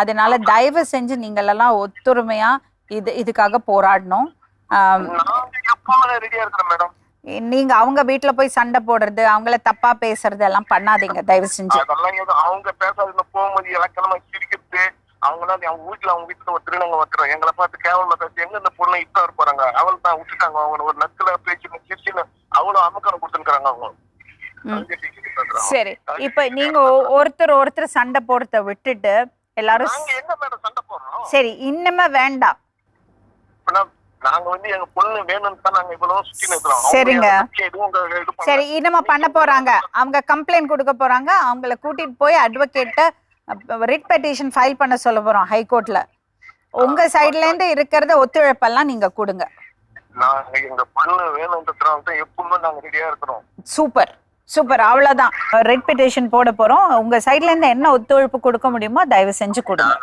அதனால தயவு செஞ்சு நீங்கள் எல்லாம் ஒத்துரிமையா இதுக்காக போராடணும். ரெடியா இருக்கிறேன் மேடம். நீங்க அவங்க வீட்டுல போய் சண்டை போடுறது, அவங்கள தப்பா பேசுறது எல்லாம் பண்ணாதீங்க தயவு செஞ்சு. அவங்க பேசாத போகும்போது இலக்கணமா சிரிக்கிறது, அவங்களாம் அவங்க வீட்டுல ஒரு திருநங்க வந்துடும், எங்களை பார்த்து கேவலமா பேசி எங்க இந்த பொண்ணை இப்ப போறாங்க, அவள் தான் விட்டுட்டாங்க, அவங்க ஒரு நக்கல பேச்சு சிரிச்சுன்னு அவ்வளவு அமக்கரம் கொடுத்துருக்காங்க அவங்க. சரி, இப்ப நீங்க ஒருத்தர் சண்டை போடுறத விட்டுட்டு எல்லாரும் என்ன மேடம் சண்டை போடுறோம்? சரி, இன்னுமே வேண்டாம். நாங்க எங்க பொண்ணு வேணும்னு தான் நாங்க இவ்வளவு சுத்தி நிக்கிறோம். சரிங்க, சரி, இனிமே பண்ண போறாங்க, அவங்க கம்ப்ளைண்ட் கொடுக்க போறாங்க, அவங்கள கூட்டிட்டு போய் அட்வொகேட்ட ரிட் பெட்டிஷன் ஃபைல் பண்ண சொல்ல போறோம் ஹைகோர்ட்ல. உங்க சைடுல இருந்து இருக்கிறத ஒத்துழைப்பெல்லாம் நீங்க கொடுங்க. நாங்க எங்க பொண்ணு வேணும்ன்றதுனால எப்பவுமே நாங்க ரெடியா இருக்கிறோம். சூப்பர் சூப்பர், அவ்வளவுதான். ரெட் பெட்டிஷன் போட போறோம். உங்க சைடுல இருந்து என்ன ஒத்துழைப்பு கொடுக்க முடியுமோ தயவு செஞ்சு கொடுங்க.